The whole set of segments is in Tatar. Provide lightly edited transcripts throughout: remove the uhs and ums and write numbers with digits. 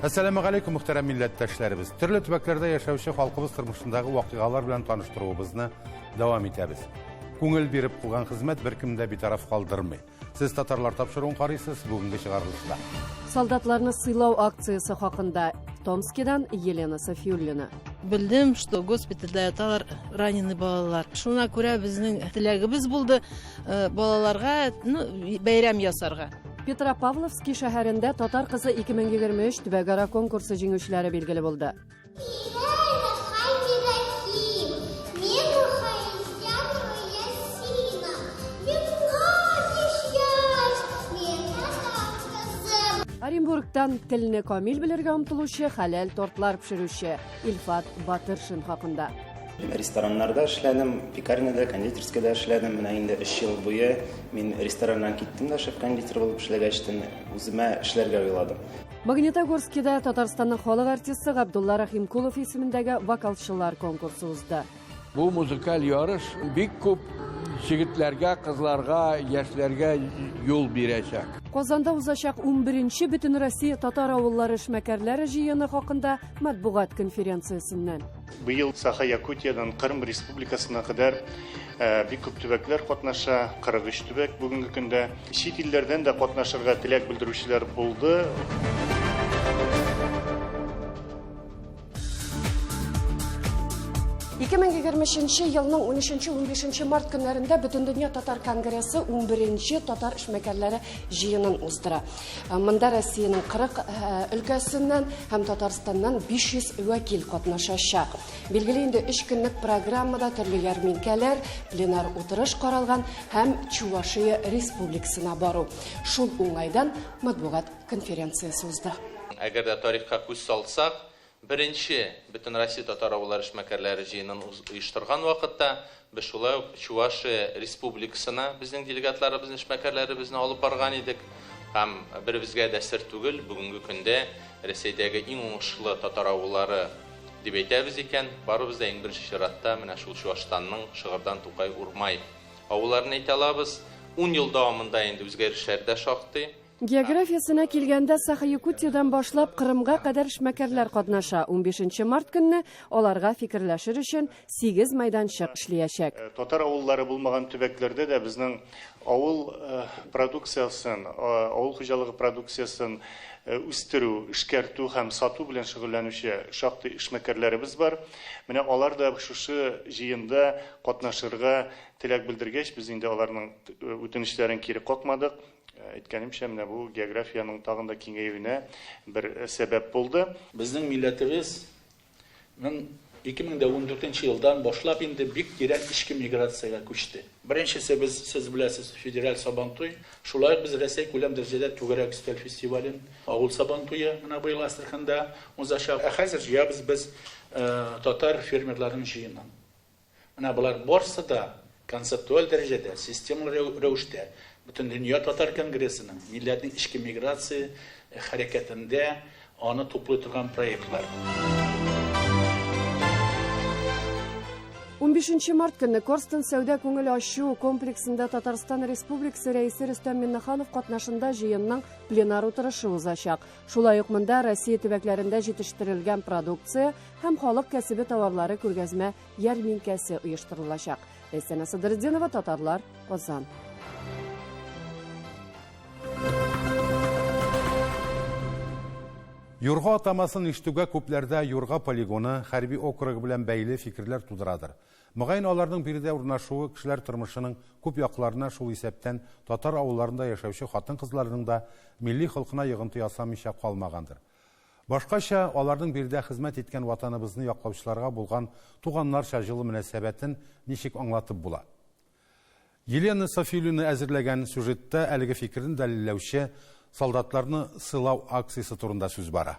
Assalamu alaikum muhterem milletteşlerimiz. Türlü tübeklerde yaşauşu halkımız tırmışındaki vakıgalar bilen tanıştırığımızı devam etemiz. Көңіл беріп қылған қызмет бір кімді bir taraf kaldırmay. Siz Tatarlar tapşırığın qarısız bugünkü çıkarılışta. Солдатларны сыйлау акциясы хакында Томскидан Елена Софиуллина. Bildim, что госпитальда яталар раненый балалар. Шуна күрә безнең теләгебез булды балаларга бәйрәм ясарга. Петропавловский шәһәрендә татар кызы 2023 төбәгара конкурсы җиңүчеләре билгеле булды. Оренбургтан телне камил белергә омтылучы хәләл тортлар пешерүче Илфат Батыршин хакында. Рестораннарда эшләдем, пекарняда, кондитерскийда эшләдем. Менә инде 3 ел буе мин рестораннан киттем дә шеф-кондитер булып эшләгәчтен үземә эшләргә уйладым. Магнитогорскида Татарстанның халык артисты Габдулла Рахимкулов исемендәге вокалчылар конкурсы узды. Bu muzikal yarış bik күп җегетләргә, кызларга, яшьләргә юл бирәчәк. Казанда узачак 11-нче Бөтен Россия татар авыллары эшмәкәрләре җыены хакында матбугат конференциясеннән. Быел Саха-Якутиядан Кырым Республикасына кадәр бик күп төбәкләр катнаша, 43 төбәк бүгенге көндә. Чит илләрдән дә катнашырга теләк белдерүчеләр булды. 2023 елның 13-15 март көннәрендә Бөтендөнья татар конгрессы 11-нче татар эшмәкәрләре җыенын уздыра. Монда Россиянең 40 өлкәсеннән һәм Татарстаннан 500 вәкил катнашачак. Билгеле инде 3 көнлек программада төрле ярминкәләр, пленар утырыш каралган һәм Чувашия республикасына бару. Шул уңайдан матбугат конференциясе узды. Әгәр дә тарихка күз салсак, Беренче Бөтен Россия татар авыллары эшмәкәрләре җыенын оештырган вакытта без шулай Чувашия республикасына безнең делегатларыбызны, эшмәкәрләребезне алып барган идек. Һәм беребезгә дә сер түгел, бүгенге көндә Россиядәге иң уңышлы татар авыллары дип әйтәбез икән. Барыбыз да иң беренче чиратта менә шул Чувашстанның Шыгырдан Тукай Урмай авылларын әйтә алабыз. 10 ел дәвамында инде үзгәрешләр дә шактый. Географиясына килгәндә Саха-Якутиядан башлап Кырымга кадәр эшмәкәрләр катнаша. 15 март көнне аларга фикерләшер өчен 8 мәйданчык эшләячәк. Татар авыллары булмаган төбәкләрдә дә безнең авыл продукциясын, авыл хуҗалыгы продукциясын үстерү, эшкәртү һәм сату белән шөгыльләнүче шактый эшмәкәрләребез бар. Менә алар да шушы җыенда катнашырга теләк белдергәч, без инде аларның үтенечләрен кире какмадык. Әйткәнемчә, менә бу географияның тагында киңәюенә бер сәбәп булды. Безнең милләтебез 2014 елдан башлап инде бик кирәк ичке миграциягә күчте. Беренчесе без, сез беләсез, федераль Сабантуй, шулай без Россия күләм дәрәҗәдә түгәрәк стиль фестивален, авыл Сабантуе менә быел Астраханда узачак. Хәзер җыябыз без татар фермерларын җыенын. Менә булар барсы да концептуаль дәрәҗәдә, системалы рәвештә Бөтендөнья татар конгрессының милләтнең ичке миграция хәрәкәтендә аны туплый торган проектлар. 15 март көнне Корстон сәүдә күңел ачу комплексында Татарстан Республикасы рәисе Рөстәм Миннеханов катнашында җыенның пленар утырышы узачак. Шулай ук монда Россия төбәкләрендә җитештерелгән продукция һәм халык кәсебе товарлары күргәзмә ярминкәсе оештырылачак. Әсәнә Садырдинова, Татарлар, Казан. Юрга атамасын иштүгә күпләрдә Юрга полигоны хәрби округы белән бәйле фикерләр тудырадыр. Мөгаен аларның биредә урнашуы кешеләр тормышының күп якларына шул исәптән татар авылларында яшәүче хатын-кызларның да милли холкына йогынты ясамыйча калмагандыр. Башкача аларның биредә хезмәт иткән ватаныбызны яклаучыларга булган туганнарча җылы мөнәсәбәтен ничек аңлатып була? Елена Софиуллина әзерләгән сюжетта әлеге фикерне дәлилләүче солдатларны сылау акциясы турында сүз бара.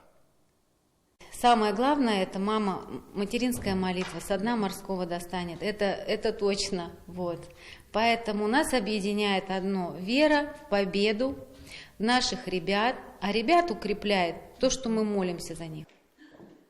Самое главное, это материнская молитва, со дна морского достанет, это точно. Вот. Поэтому нас объединяет одно – вера в победу наших ребят, а ребят укрепляет то, что мы молимся за них.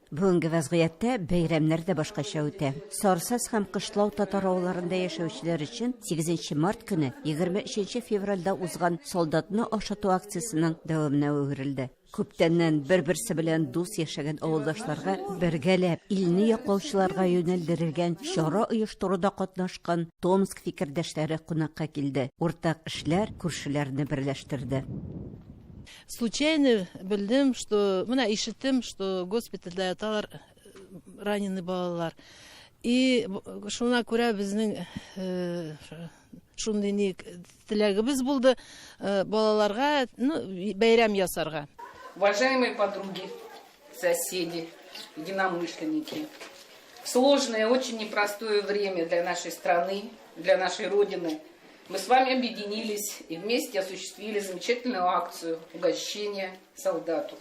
Бүгенге вазгыятьтә бәйрәмнәр дә башкача үтә. Сарсыз һәм Кышлау татар авылларында яшәүчеләр өчен 8 март көне 23 февральдә узган солдатны ашату акциясының дәвамына үрелде. Күптәннән бер-берсе белән дус яшәгән авылдашларга бергәләп илне яклаучыларга юнәлдерелгән чара оештыруда катнашкан Томск фикердәшләре кунакка килде. Уртак эшләр күршеләрне берләштерде. Случайно білдім, что, мына ишеттім, что госпитальда яталар раненый балалар. И шуна күрә безнең шундый теләгебез булды балаларга бәйрәм ясарга. Уважаемые подруги, соседи, единомышленники, в сложное, очень непростое время для нашей страны, для нашей Родины мы с вами объединились и вместе осуществили замечательную акцию угощения солдату.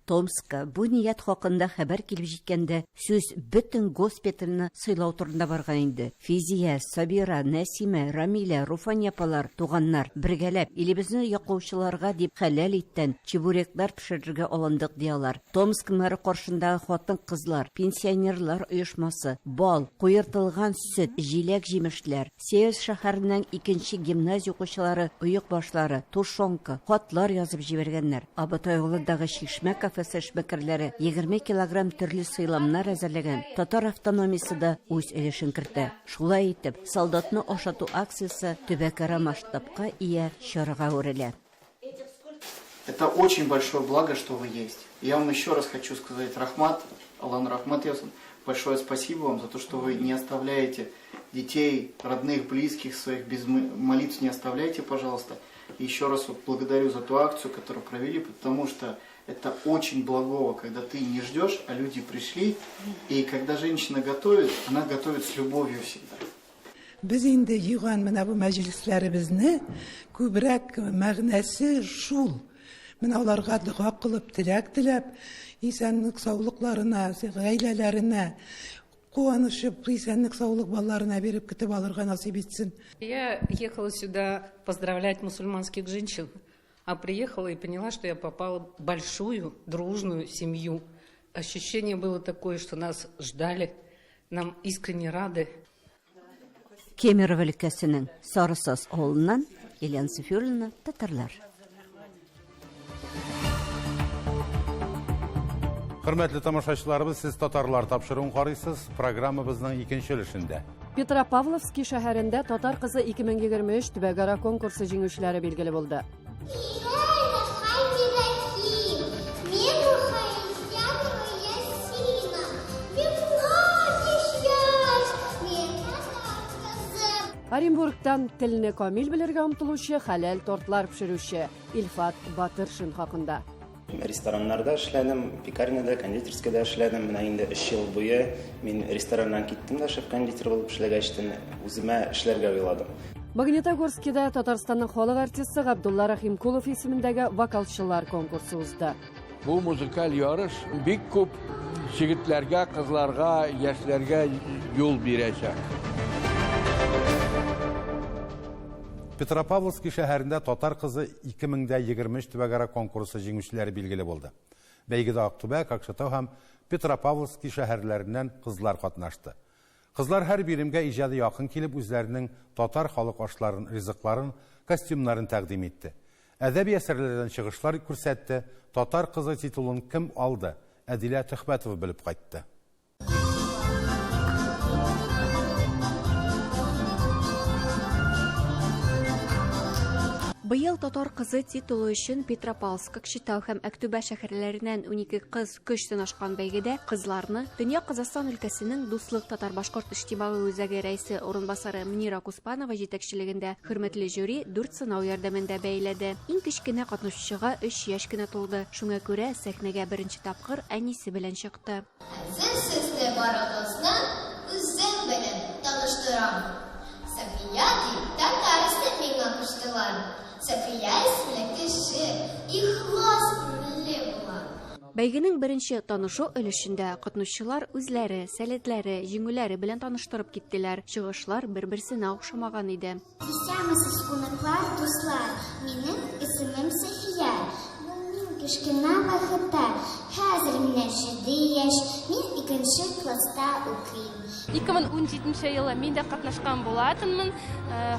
Томска бу ният хакында хәбәр килеп җиткәндә сүз бөтен госпитальне сыйлау турында барган инде. Физия, Сабира, Нәсимә, Рамиля, Руфания апалар, туганнар бергәләп илебезне яклаучыларга дип хәләл иттән чебуреклар пешерергә алындык диялар. Томск мэры каршындагы хатын-кызлар, пенсионерлар оешмасы, бал, куертылган сөт, җиләк-җимешләр, Северс шәһәренең 2нче гимназия укучылары оек башлары, тушонка, хатлар язып җибәргәннәр. Абытай авылындагы Чишмә кафесы эшмәкәрләре 20 килограмм төрле сыйламнар әзерләгән. Татар автономиясе дә үз өлешен кертә. Шулай итеп, солдатны ашату акциясе төбәкара масштабка ия чарага үрелә. Это очень большое благо, что вы есть. Я вам еще раз хочу сказать, Рахмат, Аллах Рахмат Ясун, большое спасибо вам за то, что вы не оставляете детей, родных, близких своих без молитв, не оставляйте, пожалуйста. И еще раз благодарю за ту акцию, которую провели, потому что это очень благово, когда ты не ждешь, а люди пришли. И когда женщина готовит, она готовит с любовью всегда. Biz indi yığan mına bu məclislərimizni kübrək məğnəsi şul. Mına onlarga dua qılıb, tilək tilab, insanlık sağlıqlarına, ailələrine, qovanışıb, insanlık sağlık ballarına verib kitib alırğa nasip etsin. Я ехала сюда поздравлять мусульманских женщин, а приехала и поняла, что я попала в большую, дружную семью. Ощущение было такое, что нас ждали, нам искренне рады. Кемерово өлкәсенең Сарысас авылыннан Елена Сафиуллина, татарлар. Хөрмәтле тамашачыларыбыз, сез татарлар тапшыруын карыйсыз. Программабызның 2нче өлешендә. Петропавловский шәһәрендә татар кызы 2023 төбәкара конкурсы җиңүчеләре билгеле булды. Оренбургтан телне камил белергә омтылучы хәләл тортлар пешерүче Илфат Батыршин хакында. Рестораннарда эшләдем, пекарняда, кондитерскийда эшләдем. Менә инде 3 ел буе мин рестораннан киттем дә шеф-кондитер булып эшләгәчтен үземә эшләргә уйладым. Магнитогорскида Татарстанның халык артисты Габдулла Рахимкулов исемендәге вокалчылар конкурсы узды. Бу музыкаль ярыш бик күп җегетләргә, кызларга, яшьләргә юл бирәчәк. Петропавловский шәһәрендә татар кызы 2023 төбәкара конкурсы җиңүчеләре билгеле булды. Бәйгедә Актүбә, Какшатау һәм Петропавловский шәһәрләреннән кызлар катнашты. Кызлар һәр биремгә иҗади якын килеп үзләренең татар халык ашларын, ризыкларын, костюмнарын тәкъдим итте. Әдәби әсәрләрдән чыгышлар күрсәтте. Татар кызы титулын кем алды? Әдилә Төхбәтова белеп кайтты. Быел татар кызы титулы өчен Петропавловск, Какшатау һәм Актүбә шәһәрләреннән 12 кыз көч сынашкан бәйгедә кызларны Дөнья Казакстан өлкәсенең Дуслык татар-башкорт иҗтимагый үзәге рәисе урынбасары Мунира Куспанова җитәкчелегендә хөрмәтле жюри 4 сынау ярдәмендә бәйләде. Иң кечкенә катнашучыга 3 яшь кенә тулды. Шуңа күрә сәхнәгә беренче тапкыр әнисе белән чыкты. Сезне барыгызны үзем белән таныштырам. Сафия татарстан миңа куштылар. Сафия исемле кеше, ихлас күңелле була. Бәйгенең беренче танышу өлешендә катнашучылар үзләре, сәләтләре, җиңүләре белән таныштырып киттеләр. Чыгышлар бер-берсенә охшамаган иде. Исәмсез кунаклар, дуслар, минем исемем Сафия. кышкына вакытта. Хәзер менә 7 яшь, мин 2нче класста укыйм. 2017 елы мин дә катнашкан булатынмын.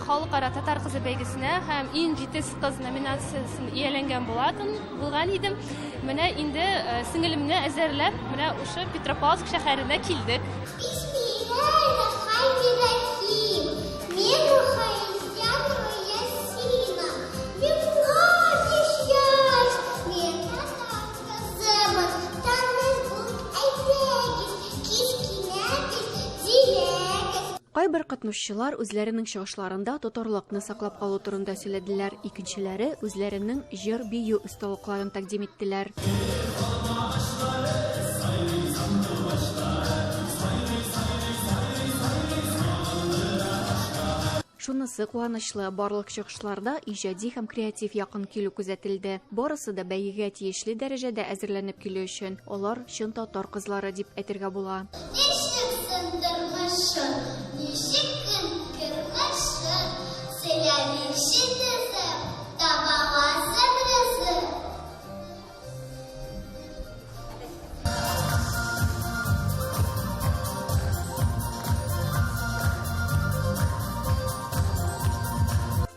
Халыкара татар кызы бәйгесенә һәм иң җитез кыз номинациясен ияләнгән булган идем. Менә инде сеңелемне әзерләп, менә ушы Петропавловск шәһәренә килдек. Кайбер катнашчылар үзләренең чыгышларында татарлыкны саклап калу турында сөйләделәр, икенчеләре үзләренең җыр бию осталыкларын тәкъдим иттеләр. Шунысы куанычлы, барлык чыгышларда иҗади һәм креатив якын килү күзәтелде. Барысы да бәйгегә тиешле дәрәҗәдә әзерләнеп килү өчен алар чын татар кызлары дип әйтергә була.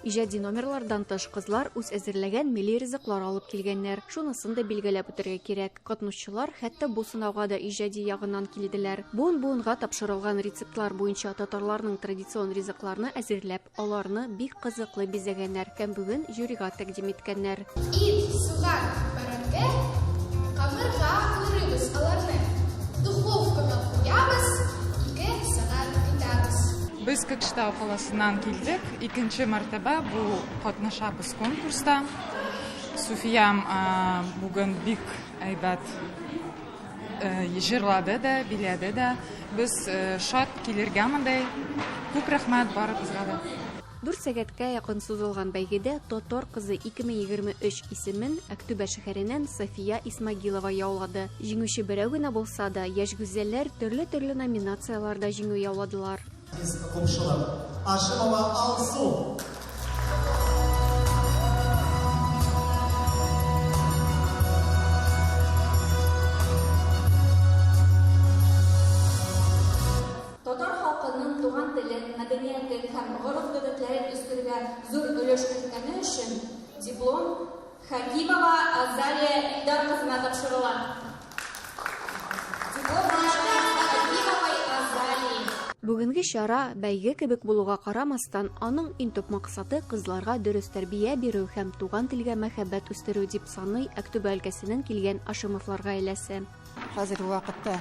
Иҗади номерлардан тыш кызлар үз әзерләгән милли ризыклар алып килгәннәр. Шунысын да билгеләп үтәргә кирәк. Катнашчылар хәтта бу сынауга да иҗади ягыннан килделәр. Буын-буынга тапшырылган рецептлар буенча татарларның традицион ризыкларны әзерләп, аларны бик кызыклы бизәгәннәр һәм бүген жюрига тәкъдим иткәннәр. Суган баранга камырга кырыбыз аларны. Духовкага куябыз, 2 сәгать көтәбез. Без Көкшетау каласыннан килдек. 2нче мәртәбә бу катнашабыз конкурста. Суфиям бүген бик әйбәт җырлады да, биләде дә. Без шат килергә мондай. Күп рәхмәт барыбызга да. 4 сәгатькә якын сузылган бәйгедә Татар кызы 2023 исемен Актүбә шәһәреннән София Исмагилова яулады. Җиңүче берәү генә булса да, яшь гүзәлләр төрле номинацияларда җиңү яуладылар. Ашимова Алсу. Татар халкының туган телен, мәдәниятен һәм гореф-гадәтләрен үстерүгә зур өлеш керткәне өчен диплом Хакимова Азалия Илдар кызына тапшырыла. Бүгенге чара бәйге кебек булуга карамастан, аның иң төп максаты кызларга дөрес тәрбия бирү һәм туган телгә мәхәббәт үстерү дип саный Актүбә өлкәсенең килгән Ашимовлар гаиләсе. Хәзерге вакытта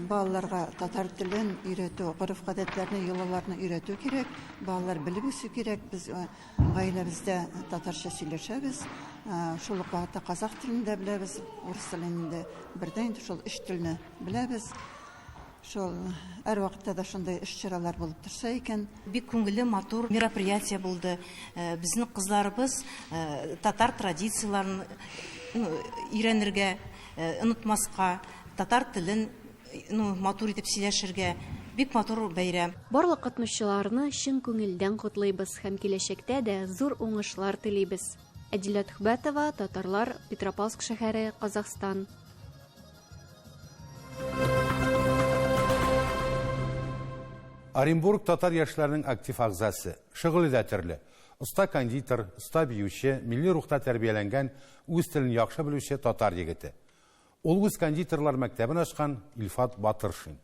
балаларга татар телен өйрәтү, гореф-гадәтләрне, йолаларны өйрәтү кирәк. Балалар белеп үсү кирәк. Без гаиләбездә татарча сөйләшәбез. Шул ук вакытта казак телен дә беләбез, урыс телен дә, бердән шул 3 телне беләбез. Шул һәр вакытта да шундай эш-чаралар булып торса икән. Бик күңелле, матур мероприятие булды. Безнең кызларыбыз татар традицияларын өйрәнергә, онытмаска, татар телен матур итеп сөйләшергә бик матур бәйрәм. Барлык катнашчыларны чын күңелдән котлыйбыз һәм киләчәктә дә зур уңышлар телибез. Әдилә Төхбәтова, Татарлар, Петропавловск шәһәре, Казахстан. Оренбург татар яшьләренең актив агзасы, шөгыль дә төрле. Уста кондитер, уста биюче, милли рухта тәрбияләнгән, үз телен яхшы белүче татар егете. Ул үз кондитерлар мәктәбен ачкан Илфат Батыршин.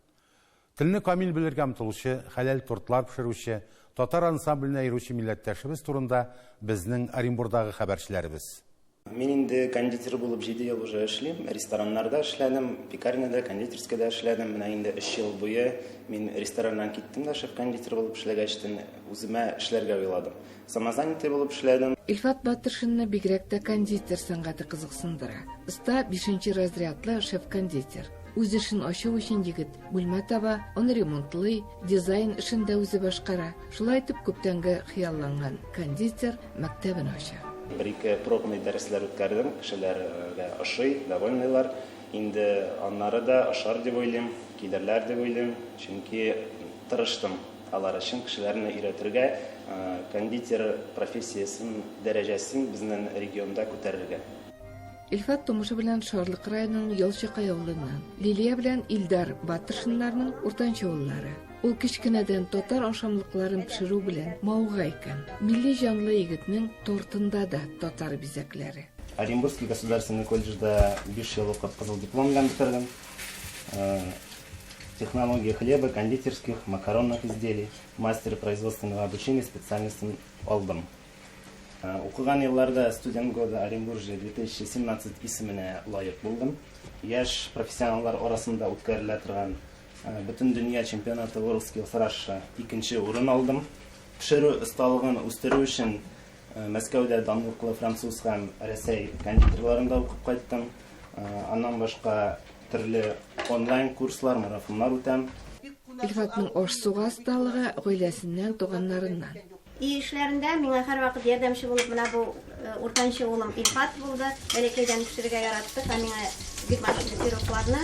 Телне камил белергә омтылучы, хәләл тортлар пешерүче, татар ансамбленә йөрүче милләттәшебез турында безнең Оренбургдагы хәбәрчеләребез. Мин инде кондитер булып 7 ел уже эшлим. Рестораннарда эшләдем, пекарняда, кондитерскийда эшләдем. Менә инде 3 ел буе мин рестораннан киттем дә шеф-кондитер булып эшләгәчтен үземә эшләргә уйладым. Самозанятый булып эшләдем. Илфат Батыршинны бигрәк тә кондитер сәнгате кызыксындыра. Уста 5нче разрядлы шеф-кондитер. Үз эшен ачу өчен егет бүлмә таба, аны ремонтлый, дизайн эшендә үзе башкара. Шулай итеп күптәнге хыялланган кондитер мәктәбен ача. Бер-ике пробный дәресләр үткәрдем, кешеләргә ошый, довольныйлар. Инде аннары да ашар дип уйлыйм, килерләр дип уйлыйм, чөнки тырыштым алар өчен кешеләрне өйрәтергә, кондитер профессиясен, дәрәҗәсен безнең регионда күтәрергә. Илфат тумышы белән Шарлык районының Ялчыкай авылыннан, Лилия белән Илдар Батыршыннарның уртанчы уллары. Ул кичкенәдән татар ашамлыкларын пешерү белән мауга икән. Милли җанлы егетнең тортында да татар бизәкләре. Оренбургский государственный колледжда 5 ел укып кызыл диплом белән бетердем. Технология хлеба, кондитерских, макаронных изделий, мастер производственного обучения специальностен алдым. Укыган елларда студент года Оренбуржье 2017 исеменә лайык булдым. Яшь профессионаллар арасында үткәрелә торган бөтен дөнья чемпионаты World Skills Russia 2нче урын алдым. Пешерү осталыгын үстерү өчен Мәскәүдә данлыклы француз һәм Рәсәй кондитерларында укып кайттым. Аннан башка төрле онлайн курслар, марафоннар үтәм. Илфатның аш-суга осталыгы гаиләсеннән, туганнарыннан. Эшләрендә миңа һәр вакыт ярдәмче булып менә бу уртанчы улым Илфат булды. Бәләкәйдән пешерергә яратты. Миңа бик мәгълүм пирожларны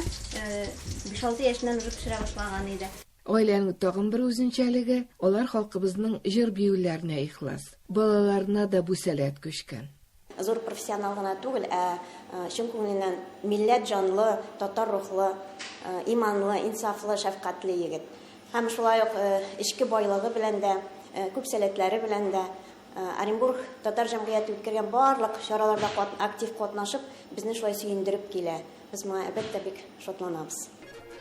5-6 яшьнән уже пешерә башлаган иде. Гаиләнең тагын бер үзенчәлеге, алар халкыбызның җыр биюләренә ихлас. Балаларына да бу сәләт күчкән. Зур профессионал гына түгел, чын күңеленнән милләт җанлы, татар рухлы, иманлы, инсафлы, шәфкатьле егет. Һәм шулай ук эчке байлыгы белән дә, күп сәләтләре белән дә Оренбург татар җәмгыяте үткәргән барлык чараларда актив катнашып, безне шулай сөендереп килә. Без моңа әлбәттә бик шатланабыз.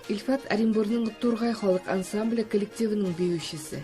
Илфат Оренбургның Тургай халык ансамбле коллективының биючесе.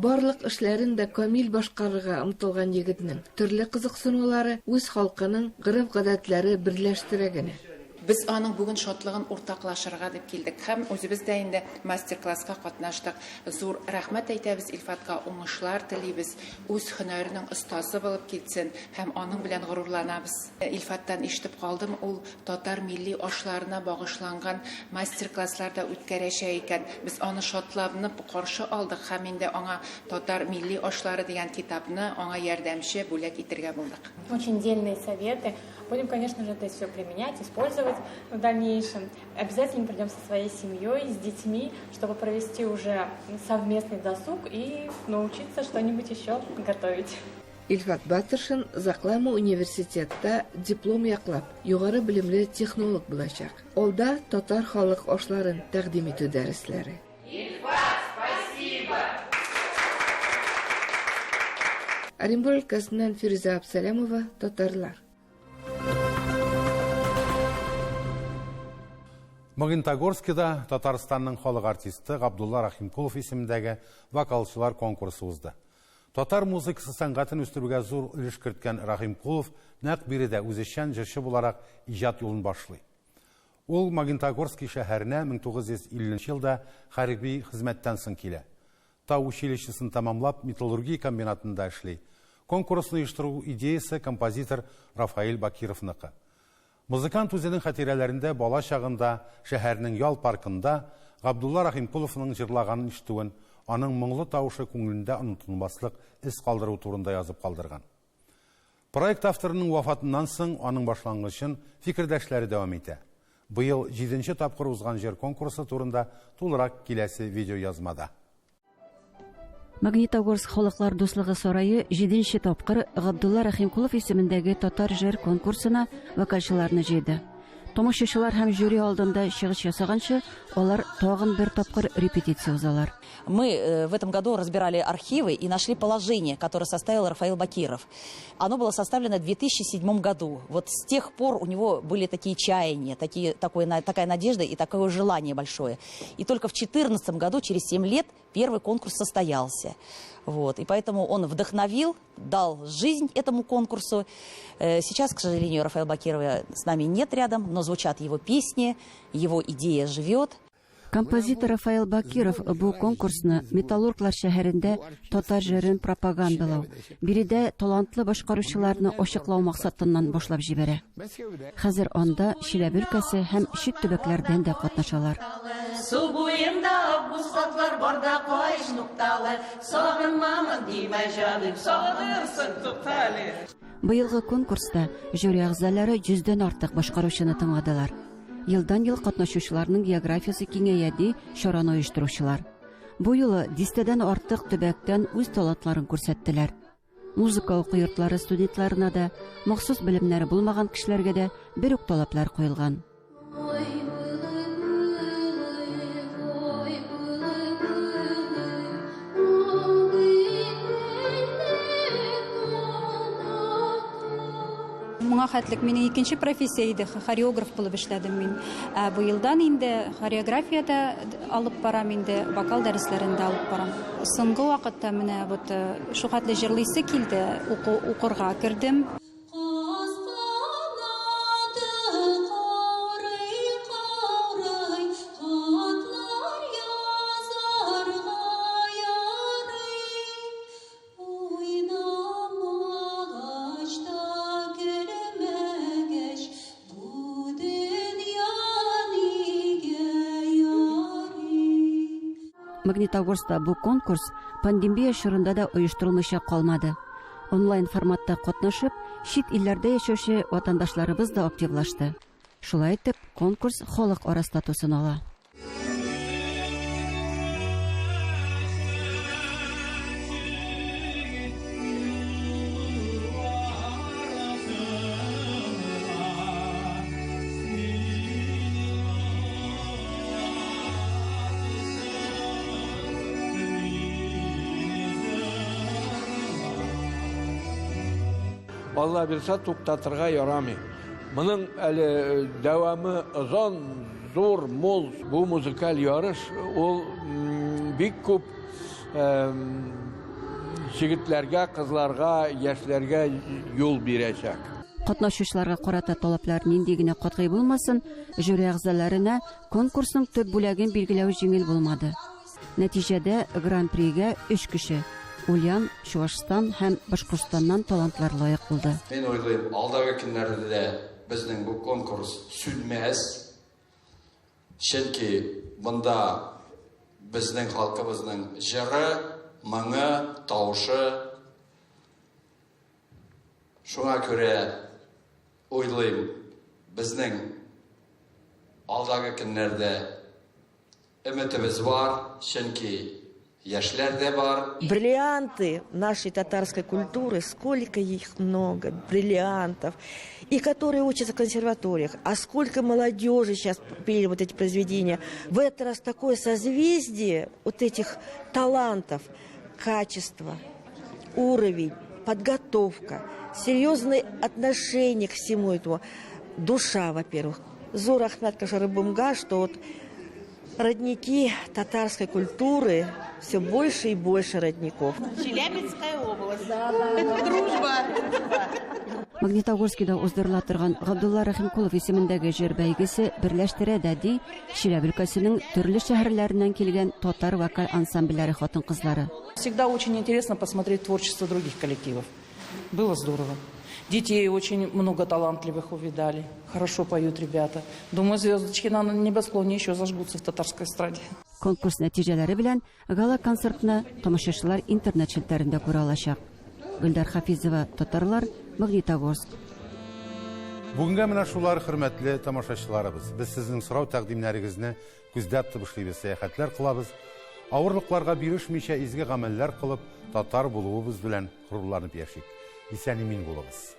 Барлык эшләрен дә камил башкарырга омтылган егетнең төрле кызыксынулары үз халкының гырыф-гадәтләре берләштерә генә. Biz аның бүген шатлыгын уртаклашырга дип килдек. Һәм үзебез дә инде мастер-класска катнаштык. Зур рәхмәт әйтәбез Илфатка, уңышлар телибез. Үз һөнәренең остасы булып китсен һәм аның белән горурланабыз. Илфаттан ишетеп калдым, ул татар милли ашларына багышланган мастер-классларда үткәрәчәк икән. Без аны шатланып каршы алдык һәм инде аңа татар милли ашлары дигән китапны аңа ярдәмче бүләк итәргә булдык. Очень дельные советы. Будем, конечно же, это все применять, использовать в дальнейшем. Обязательно придем со своей семьей, с детьми, чтобы провести уже совместный досуг и научиться что-нибудь еще готовить. Илфат Батыршин Заклама университетта диплом яклап, югары белемле технолог булачак. Алда татар халык ашларын тәкъдим итү дәресләре. Илфат, спасибо! Оренбург өлкәсеннән Фируза Абсалямова, татарлар. Магнитогорскида Татарстанның халык артисты Габдулла Рахимкулов исемендәге вокалчылар конкурсы узды. Татар музыкасы сәнгатен үстерүгә зур өлеш керткән Рахимкулов нәкъ биредә үзешчән җырчы буларак иҗат юлын башлый. Ул Магнитогорский шәһәренә 1950 елда хәрби хезмәттән соң килә. Тау училищесын тәмамлап металлургия комбинатында эшли. Конкурсны оештыру идеясы композитор Рафаил Бакировныкы. Музыкант үзенең хатирәләрендә бала чагында шәһәрнең ял паркында Габдулла Рахимкуловның җырлаганын ишетүен, аның моңлы тавышы күңелендә онытылмаслык эз калдыру турында язып калдырган. Проект авторының вафатыннан соң аның башлангычын фикердәшләре дәвам итә. Быел 7нче тапкыр узган җыр конкурсы турында тулырак киләсе видео язмада. Магнитогорск халыклар дуслыгы сарайы 7нче тапкыр Габдулла Рахимкулов исемендәге татар җыр конкурсына вокалчыларны җыйды. Тамашачылар һәм жюри алдында чыгыш ясаганчы, алар тагын бер тапкыр репетиция узалар. Мы в этом году разбирали архивы и нашли положение, которое составил Рафаил Бакиров. Оно было составлено в 2007 году. Вот с тех пор у него были такие чаяния, такая надежда и такое желание большое. И только в 2014 году, через 7 лет, первый конкурс состоялся. Вот. И поэтому он вдохновил, дал жизнь этому конкурсу. Сейчас, к сожалению, Рафаила Бакирова с нами нет рядом, но звучат его песни, его идея живет. Композитор Рафаил Бакиров бу конкурсны Металлурглар шәһәрендә татар җырын пропагандалау, биредә талантлы башкаручыларны ачыклау максатыннан башлап җибәрә. Хәзер анда Чиләбе өлкәсе һәм чит төбәкләрдән дә катнашалар. Су буенда бусатлар барда кайш нукталы, сагынмамын димә җаным, сагынырсың тукталы. Быелгы конкурста жюри әгъзалары 100дән артык башкаручыны тыңладылар. Елдан-ел катнашучыларның географиясы киңәя ди чараны оештыручылар. Бу юлы 10-дән артык төбәктән үз талантларын күрсәттеләр. Музыка уку йортлары студентларына да, махсус белемнәре булмаган кешеләргә дә бер үк талаплар куелган. Моңа хәтлек минем икенче профессия иде, хореограф булып эшләдем мин. Бу елдан инде хореографиядә алып барам инде, вокал дәресләрендә алып барам. Соңгы вакытта менә вот шу хәтле җырлыйсы килде, укырга кердем. Магнитогорскта бу конкурс пандемия чорында да оештырылмыйча калмады. Онлайн форматта катнашып, чит илләрдә яшәүче ватандашларыбыз да активлашты. Шулай итеп, конкурс халык ара статусын ала. Алла бирса туктатырга ярамый. Моның әле дәвамы озын, зур, мол бу музыкаль ярыш, ул бик күп җегетләргә, кызларга, яшьләргә юл бирәчәк. Катнашучыларга карата талаплар нинди генә катгый булмасын, жюри әгъзаларына конкурсның төп бүләген билгеләү җиңел булмады. Нәтиҗәдә гран-пригә 3 кеше Ульян, Чувашстан һәм Башкортстаннан талантлар лайык булды. Мен ойлыйм, алдагы көннәрдә безнең бу конкурс сүнмәс. Чөнки монда безнең халкыбызның җыры, моңы, тавышы. Шуңа күрә ойлыйм, безнең алдагы көннәрдә өметебез бар, чөнки бриллианты нашей татарской культуры, сколько их много, бриллиантов, и которые учатся в консерваториях, а сколько молодежи сейчас пели вот эти произведения. В этот раз такое созвездие вот этих талантов, качество, уровень, подготовка, серьезное отношение к всему этому, душа, во-первых. Зор Ахмед Кашарыбымга, что вот родники татарской культуры, все больше и больше родников. Челябинская область. Дружба. Магнитогорскида уздырыла торган Габдулла Рахимкулов исемендәге җыр бәйгесе берләштерә дә ди Чиләбе өлкәсенең төрле шәһәрләреннән килгән татар вокаль ансамбльләре хатын-кызлары. Всегда очень интересно посмотреть творчество других коллективов. Было здорово. Детей очень много талантливых увидали. Хорошо поют ребята. Думаю, звездочки на небосклоне еще зажгутся в татарской эстраде. Конкурс нәтиҗәләре белән гала-концертны тамашачылар интернет челтәрендә күрә алачак. Гөлдар Хафизова, Татарлар, Магнитогорск. Бүгенгә менә шулар, хөрмәтле тамашачыларыбыз. Без сезнең сорау тәкъдимнәрегезне күздә тотышлыйбыз, сәяхәтләр кылабыз. Авырлыкларга бирешмичә изге гамәлләр кылып, татар булуыбыз белән горурланып яшик. Исән-имин булыгыз.